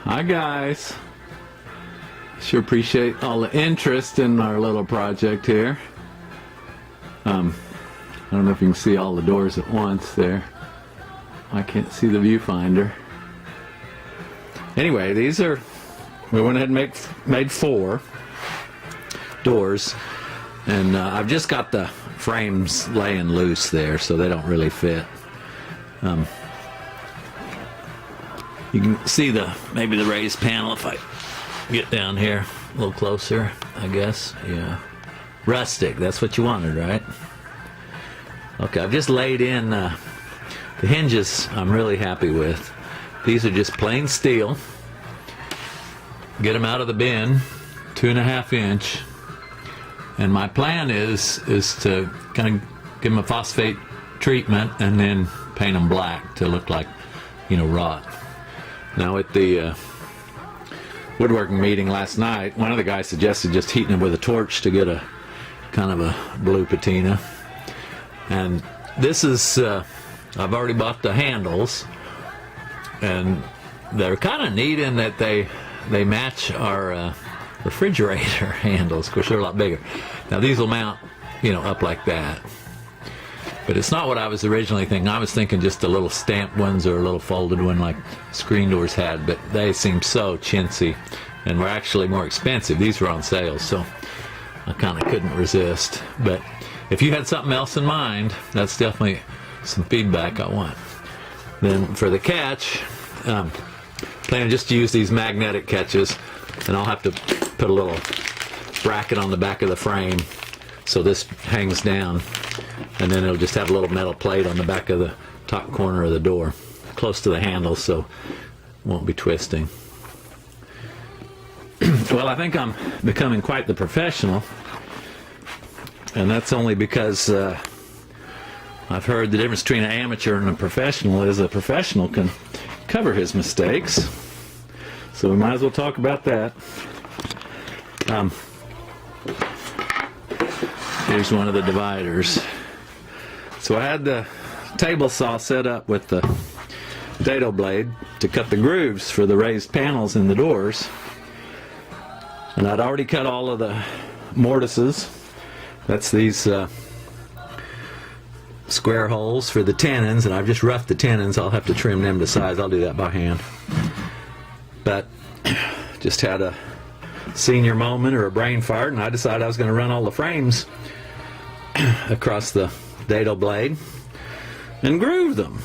Hi guys. Sure appreciate all the interest in our little project here. I don't know if you can see all the doors at once there. I can't see the viewfinder. Anyway, we went ahead and made 4 doors, and I've just got the frames laying loose there, so they don't really fit. You can see maybe the raised panel if I get down here a little closer, I guess. Yeah. Rustic, that's what you wanted, right? Okay, I've just laid in the hinges I'm really happy with. These are just plain steel. Get them out of the bin, 2.5 inch. And my plan is to kind of give them a phosphate treatment and then paint them black to look like, wrought. Now at the woodworking meeting last night, one of the guys suggested just heating them with a torch to get a kind of a blue patina. And this is, I've already bought the handles, and they're kind of neat in that they match our refrigerator handles. Of course, they're a lot bigger. Now these will mount, up like that. But it's not what I was originally thinking. I was thinking just the little stamped ones or a little folded one like screen doors had, but they seem so chintzy and were actually more expensive. These were on sale, so I kind of couldn't resist. But if you had something else in mind, that's definitely some feedback I want. Then for the catch, planning just to use these magnetic catches, and I'll have to put a little bracket on the back of the frame so this hangs down, and then it'll just have a little metal plate on the back of the top corner of the door, close to the handle, so it won't be twisting. Well, I think I'm becoming quite the professional, and that's only because I've heard the difference between an amateur and a professional is a professional can cover his mistakes, so we might as well talk about that. Here's one of the dividers. So I had the table saw set up with the dado blade to cut the grooves for the raised panels in the doors. And I'd already cut all of the mortises. That's these square holes for the tenons, and I've just roughed the tenons. I'll have to trim them to size. I'll do that by hand. But just had a senior moment or a brain fart, and I decided I was going to run all the frames across the dado blade and groove them.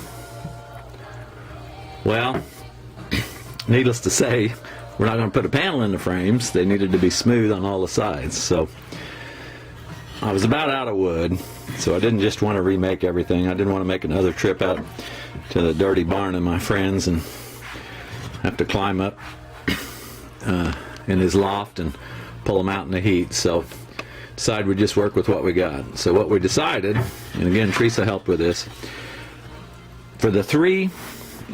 Well, needless to say, we're not going to put a panel in the frames. They needed to be smooth on all the sides. So I was about out of wood, so I didn't just want to remake everything. I didn't want to make another trip out to the dirty barn of my friends and have to climb up in his loft and pull them out in the heat. So decided we'd just work with what we got. So what we decided, and again Teresa helped with this, for the 3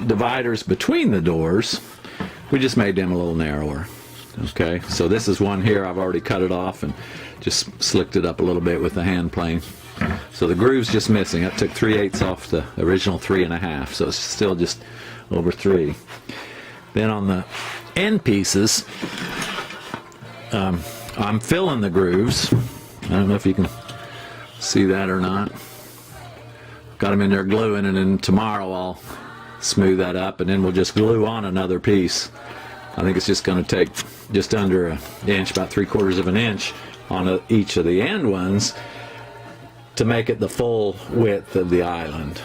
dividers between the doors, we just made them a little narrower. Okay, so this is one here. I've already cut it off and just slicked it up a little bit with the hand plane. So the groove's just missing. I took 3/8 off the original 3.5, so it's still just over 3. Then on the end pieces, I'm filling the grooves. I don't know if you can see that or not. Got them in there gluing, and then tomorrow I'll smooth that up, and then we'll just glue on another piece. I think it's just going to take just under an inch, about 3/4 of an inch on each of the end ones to make it the full width of the island.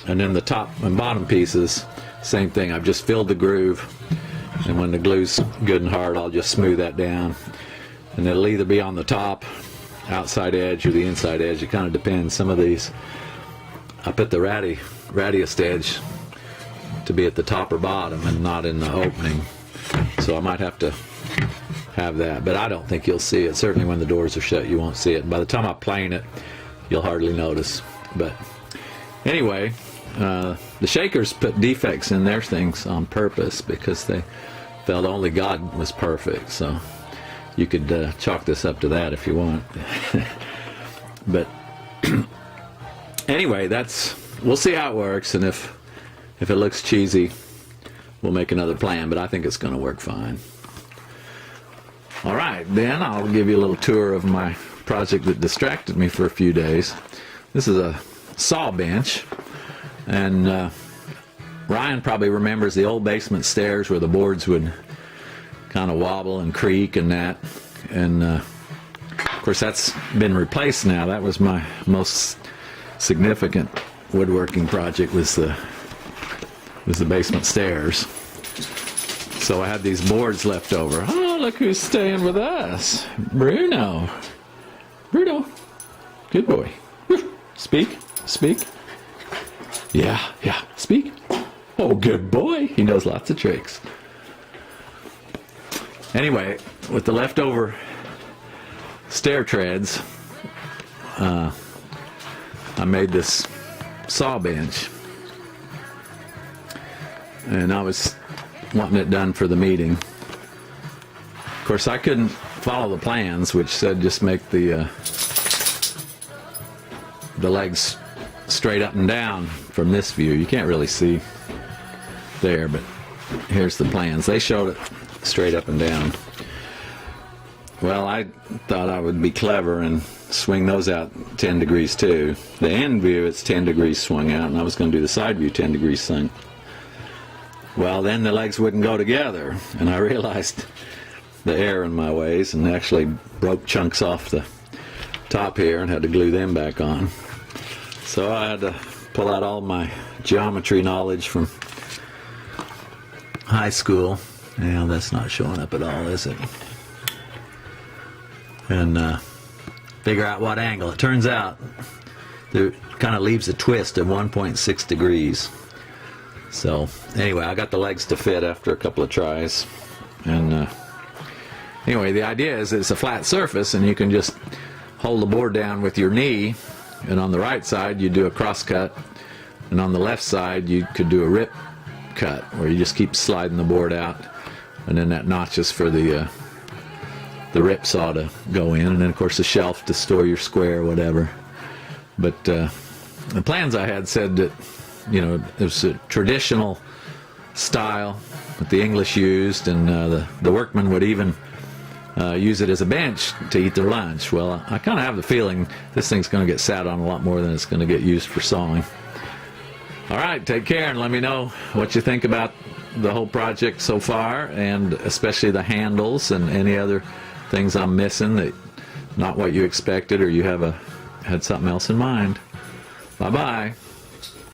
And then the top and bottom pieces, same thing. I've just filled the groove, and when the glue's good and hard, I'll just smooth that down. And it'll either be on the top, outside edge, or the inside edge. It kind of depends. Some of these, I put the radius edge to be at the top or bottom and not in the opening. So I might have to have that, but I don't think you'll see it. Certainly when the doors are shut, you won't see it. And by the time I plane it, you'll hardly notice. But anyway, the Shakers put defects in their things on purpose because they felt only God was perfect. So you could chalk this up to that if you want. But anyway, we'll see how it works, and if it looks cheesy, we'll make another plan, but I think it's going to work fine. All right, then I'll give you a little tour of my project that distracted me for a few days. This is a saw bench, and Ryan probably remembers the old basement stairs where the boards would kind of wobble and creak and that, and of course that's been replaced now. That was my most significant woodworking project, was the basement stairs. So I had these boards left over. Oh, look who's staying with us. Bruno. Bruno. Good boy. Speak. Speak. Yeah. Speak. Oh, good boy. He knows lots of tricks. Anyway, with the leftover stair treads, I made this saw bench. And I was wanting it done for the meeting. Of course, I couldn't follow the plans, which said just make the legs straight up and down from this view. You can't really see there, but here's the plans. They showed it straight up and down. Well, I thought I would be clever and swing those out 10 degrees too. The end view, it's 10 degrees swung out, and I was going to do the side view 10 degrees swung. Well, then the legs wouldn't go together, and I realized the error in my ways and actually broke chunks off the top here and had to glue them back on. So I had to pull out all my geometry knowledge from high school. Yeah, that's not showing up at all, is it? And figure out what angle. It turns out it kind of leaves a twist of 1.6 degrees. So anyway, I got the legs to fit after a couple of tries. And anyway, the idea is it's a flat surface, and you can just hold the board down with your knee, and on the right side you do a cross cut, and on the left side you could do a rip cut, where you just keep sliding the board out, and then that notch is for the rip saw to go in, and then of course the shelf to store your square or whatever. But the plans I had said that, you know, it was a traditional style that the English used, and the workmen would even use it as a bench to eat their lunch. Well, I kind of have the feeling this thing's going to get sat on a lot more than it's going to get used for sawing. All right, take care, and let me know what you think about the whole project so far, and especially the handles and any other things I'm missing that not what you expected, or you had something else in mind. Bye-bye.